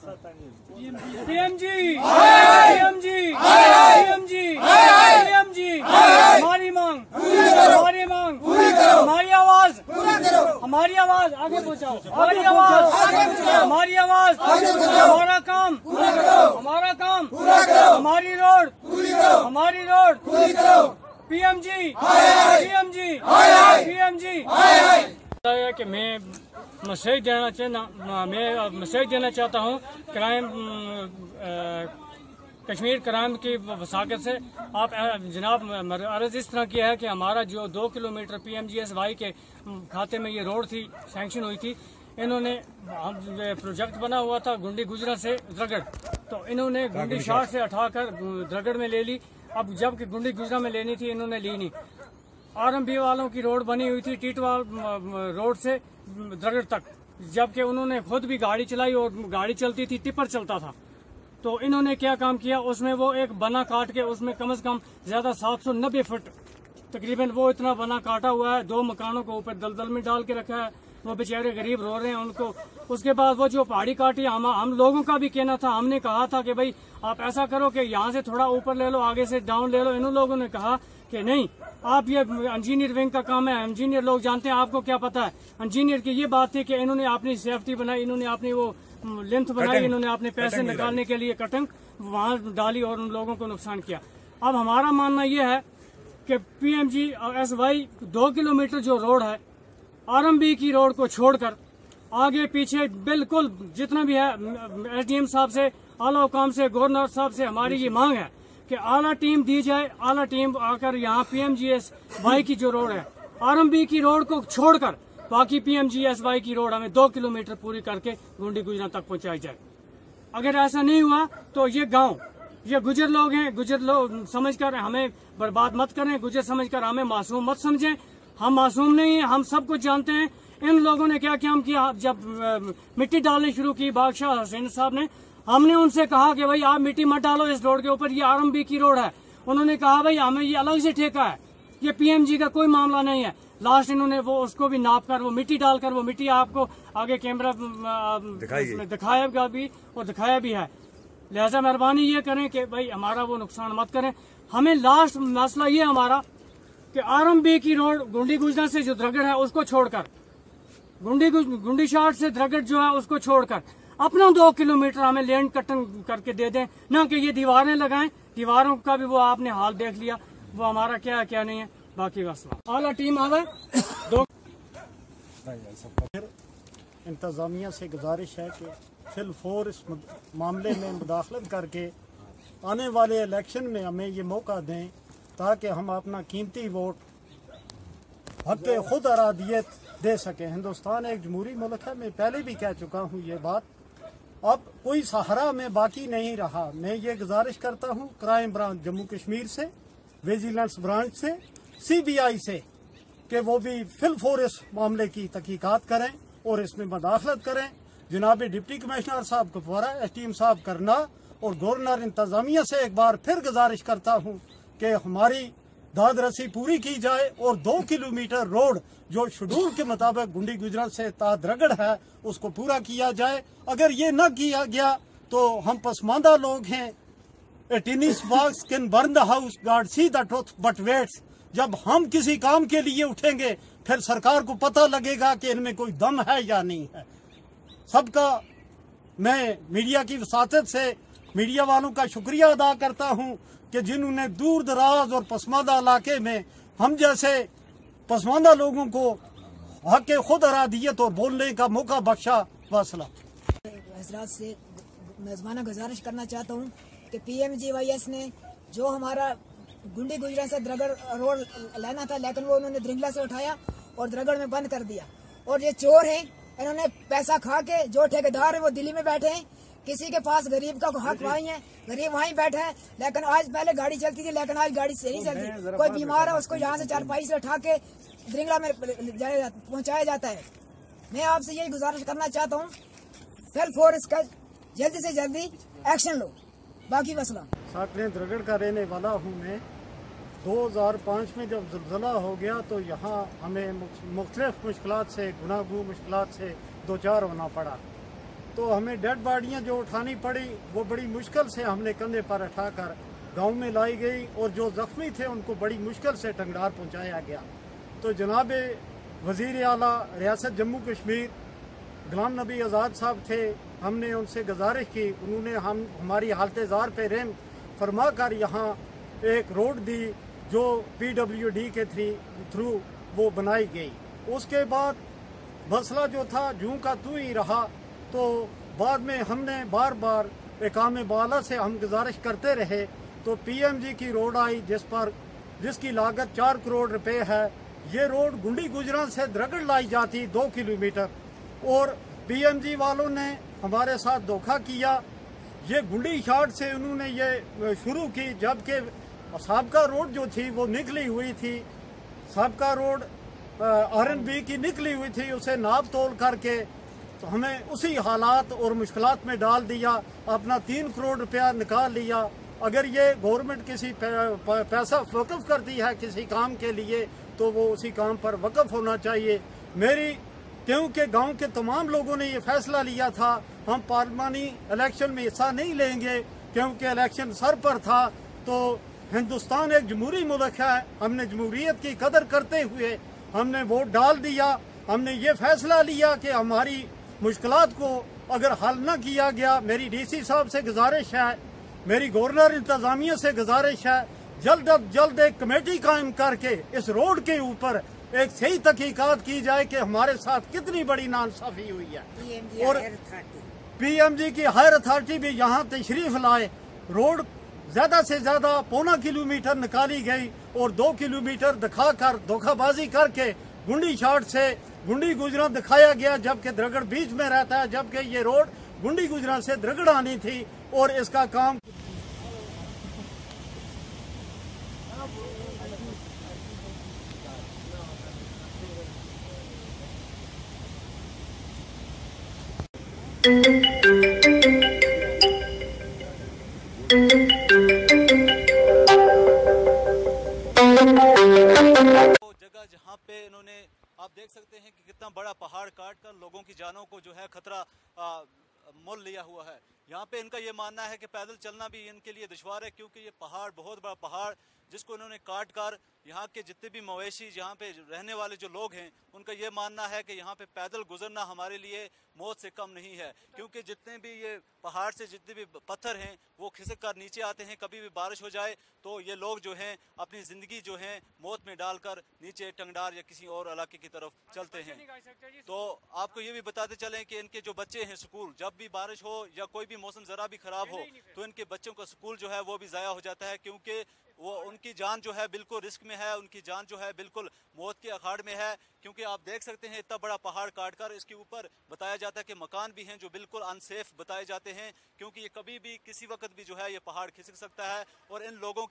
PMG हमारी मांग, हमारी आवाज आगे पहुंचाओ, हमारी आवाज, हमारा काम, हमारी रोड, PMG कि मैं मैसेज देना चाहता हूँ कश्मीर क्राइम की वसाकत से। आप जनाब अर्ज इस तरह की है कि हमारा जो 2 किलोमीटर PMGSY के खाते में ये रोड थी, सैंक्शन हुई थी, इन्होंने प्रोजेक्ट बना हुआ था गुंडी गुजरा से द्रगड़, तो इन्होंने गुंडी शाट से उठाकर द्रगड़ में ले ली। अब जबकि गुंडी गुजरा में लेनी थी, इन्होंने ली नहीं। RMB वालों की रोड बनी हुई थी टीटवाल रोड से द्रगड़ तक, जबकि उन्होंने खुद भी गाड़ी चलाई और गाड़ी चलती थी, टिपर चलता था। तो इन्होंने क्या काम किया, उसमें वो एक बना काट के उसमें कम से कम ज्यादा 790 फुट तकरीबन वो इतना बना काटा हुआ है, 2 मकानों को ऊपर दलदल में डाल के रखा है। वो बेचारे गरीब रो रहे हैं उनको। उसके बाद वो जो पहाड़ी काटी, हम लोगों का भी कहना था, हमने कहा था कि भाई आप ऐसा करो कि यहाँ से थोड़ा ऊपर ले लो, आगे से डाउन ले लो। इन लोगों ने कहा कि नहीं, आप ये इंजीनियर विंग का काम है, इंजीनियर लोग जानते हैं, आपको क्या पता है। इंजीनियर की ये बात थी कि इन्होंने अपनी सेफ्टी बनाई, इन्होंने अपनी वो लेंथ बनाई, इन्होंने अपने पैसे निकालने के लिए कटंग वहां डाली और उन लोगों को नुकसान किया। अब हमारा मानना ये है कि PMGSY 2 किलोमीटर जो रोड है, RMB की रोड को छोड़कर आगे पीछे बिल्कुल जितना भी है, SDM साहब से, आला हुकाम से, गवर्नर साहब से हमारी ये मांग है कि आला टीम दी जाए, आला टीम आकर यहाँ PMGSY की जो रोड है, RMB की रोड को छोड़कर बाकी PMGSY की रोड हमें 2 किलोमीटर पूरी करके गुंडी गुजरा तक पहुंचाई जाए। अगर ऐसा नहीं हुआ तो ये गांव, ये गुजर लोग हैं, गुजर लोग समझकर हमें बर्बाद मत करें, गुजर समझकर हमें मासूम मत समझें। हम मासूम नहीं हैं, हम सब कुछ जानते हैं। इन लोगों ने क्या काम किया, जब मिट्टी डालनी शुरू की बादशाह हुसैन साहब ने, हमने उनसे कहा कि भाई आप मिट्टी मत डालो इस रोड के ऊपर, ये RMB की रोड है। उन्होंने कहा भाई हमें ये अलग से ठेका है, ये PMG का कोई मामला नहीं है। लास्ट इन्होंने वो उसको भी नाप कर वो मिट्टी डालकर, वो मिट्टी आपको आगे कैमरा दिखाएगा भी और दिखाया भी है। लिहाजा मेहरबानी ये करें कि भाई हमारा वो नुकसान मत करें। हमें लास्ट मसला ये हमारा कि RMB की रोड गुंडी गुजरा से जो द्रगड़ है उसको छोड़कर, गुंडी शाट से द्रगड़ जो है उसको छोड़कर अपना 2 किलोमीटर हमें लैंड कटन करके दे दें, ना कि ये दीवारें लगाएं। दीवारों का भी वो आपने हाल देख लिया, वो हमारा क्या है क्या नहीं है। बाकी मसला आला टीम आवे। इंतजामिया से गुजारिश है कि फिलफौर इस मामले में मुदाखलत करके आने वाले इलेक्शन में हमें ये मौका दें ताकि हम अपना कीमती वोट हक खुद अरादियत दे सकें। हिंदुस्तान एक जमहूरी मुल्क है, मैं पहले भी कह चुका हूँ ये बात। अब कोई सहारा में बाकी नहीं रहा। मैं ये गुजारिश करता हूँ क्राइम ब्रांच जम्मू कश्मीर से, विजिलेंस ब्रांच से, CBI से कि वो भी फिलफौर इस मामले की तहकीकात करें और इसमें मदाखलत करें। जनाब डिप्टी कमिश्नर साहब कुपवारा, SDM साहब करना और गवर्नर इंतजामिया से एक बार फिर गुजारिश करता हूँ कि हमारी दाद रसी पूरी की जाए और 2 किलोमीटर रोड जो शेड्यूल के मुताबिक गुंडी गुजरा से तादरगढ़ है उसको पूरा किया जाए। अगर ये न किया गया तो हम पसमानदा लोग हैं। A tennis box can burn the house, God see the truth but waits। जब हम किसी काम के लिए उठेंगे फिर सरकार को पता लगेगा कि इनमें कोई दम है या नहीं है। सबका मैं मीडिया की वसातत से मीडिया वालों का शुक्रिया अदा करता हूं कि जिन्होंने दूर दराज और पसमानदा इलाके में हम जैसे पसमानदा लोगों को हक खुद अरादियत और बोलने का मौका बख्शा। वासला हजरात से मेजबाना गुजारिश करना चाहता हूँ कि PMGYS ने जो हमारा गुंडी गुजरा से द्रगड़ रोड लेना था, लेकिन वो उन्होंने द्रिंगला से उठाया और द्रगड़ में बंद कर दिया। और ये चोर हैं, इन्होंने पैसा खा के, जो ठेकेदार है वो दिल्ली में बैठे हैं, किसी के पास गरीब का हक वहीं है, गरीब वहीं बैठे हैं। लेकिन आज पहले गाड़ी चलती थी, लेकिन आज गाड़ी सही चलती। कोई बीमार है उसको यहाँ से चारपाई से उठा के द्रिंगला में पहुँचाया जाता है। मैं आपसे यही गुजारिश करना चाहता हूँ फिलफौर इसका जल्दी से जल्दी एक्शन लो। बाकी मसला साकरे द्रगड़ का रहने वाला हूँ मैं। 2005 में जब ज़लज़ला हो गया तो यहाँ हमें मुख्तलिफ मुश्किलात से, गुनागू मुश्किलात से दो चार होना पड़ा। तो हमें डेड बॉडियां जो उठानी पड़ी वो बड़ी मुश्किल से हमने कंधे पर उठाकर गांव में लाई गई, और जो जख्मी थे उनको बड़ी मुश्किल से टंगडार पहुंचाया गया। तो जनाब वज़ीर आला रियासत जम्मू कश्मीर गुलाम नबी आज़ाद साहब थे, हमने उनसे गुजारिश की, उन्होंने हमारी हालत ज़ार पे रहम फरमा कर यहाँ एक रोड दी जो PWD के थ्रू वो बनाई गई। उसके बाद मसला जो था जूं का तू ही रहा। तो बाद में हमने बार बार इकामे बाला से हम गुजारिश करते रहे, तो PMG की रोड आई जिसकी लागत 4 करोड़ रुपए है। ये रोड गुंडी गुजरां से द्रगड़ लाई जाती 2 किलोमीटर, और PMG वालों ने हमारे साथ धोखा किया। ये गुंडी शार्ट से उन्होंने ये शुरू की, जबकि साबका रोड जो थी वो निकली हुई थी, साबका रोड RNB की निकली हुई थी, उसे नाप तोल करके तो हमें उसी हालात और मुश्किलात में डाल दिया, अपना 3 करोड़ रुपया निकाल लिया। अगर ये गवर्नमेंट किसी पैसा वक़्फ़ करती है किसी काम के लिए तो वो उसी काम पर वक़्फ़ होना चाहिए। क्योंकि गांव के तमाम लोगों ने ये फैसला लिया था हम पार्लिमानी इलेक्शन में हिस्सा नहीं लेंगे, क्योंकि इलेक्शन सर पर था। तो हिंदुस्तान एक जमहूरी मुल्क है, हमने जमहूरियत की कदर करते हुए हमने वोट डाल दिया। हमने ये फैसला लिया कि हमारी मुश्किलात को अगर हल न किया गया, मेरी DC साहब से गुजारिश है, मेरी गवर्नर इंतजामिया से गुजारिश है, जल्द अज जल्द एक कमेटी कायम करके इस रोड के ऊपर एक सही तहकीकात की जाए कि हमारे साथ कितनी बड़ी नाइंसाफी हुई है। और PMG की हायर अथॉरिटी भी यहाँ तशरीफ लाए। रोड ज्यादा से ज्यादा 1.25 किलोमीटर निकाली गई और 2 किलोमीटर दिखाकर धोखाबाजी करके गुंडी शार्ट से गुंडी गुजरा दिखाया गया, जबकि द्रगड़ बीच में रहता है, जबकि ये रोड गुंडी गुजरा से द्रगड़ आनी थी और इसका काम जगह जहाँ पे इन्होंने आप देख सकते हैं कि कितना बड़ा पहाड़ काट कर लोगों की जानों को जो है खतरा मोल लिया हुआ है। यहाँ पे इनका ये मानना है कि पैदल चलना भी इनके लिए दुश्वार है, क्योंकि ये पहाड़ बहुत बड़ा पहाड़ जिसको इन्होंने काट कर यहाँ के जितने भी मवेशी यहाँ पे रहने वाले जो लोग हैं उनका ये मानना है कि यहाँ पे पैदल गुजरना हमारे लिए मौत से कम नहीं है, क्योंकि जितने भी ये पहाड़ से जितने भी पत्थर हैं वो खिसक कर नीचे आते हैं। कभी भी बारिश हो जाए तो ये लोग जो हैं अपनी ज़िंदगी जो है मौत में डालकर नीचे टंगडार या किसी और इलाके की तरफ चलते हैं। तो आपको ये भी बताते चलें कि इनके जो बच्चे हैं स्कूल, जब भी बारिश हो या कोई भी मौसम ज़रा भी ख़राब हो तो इनके बच्चों का स्कूल जो है वो भी ज़ाया हो जाता है, क्योंकि वो उनकी जान जो है बिल्कुल रिस्क में है, उनकी जान जो है बिल्कुल मौत के अखाड़ में है। क्योंकि आप देख सकते हैं इतना बड़ा पहाड़ काटकर इसके ऊपर बताया जाता है कि मकान भी हैं जो बिल्कुल अनसेफ बताए जाते हैं, क्योंकि ये कभी भी किसी वक्त भी जो है ये पहाड़ खिसक सकता है और इन लोगों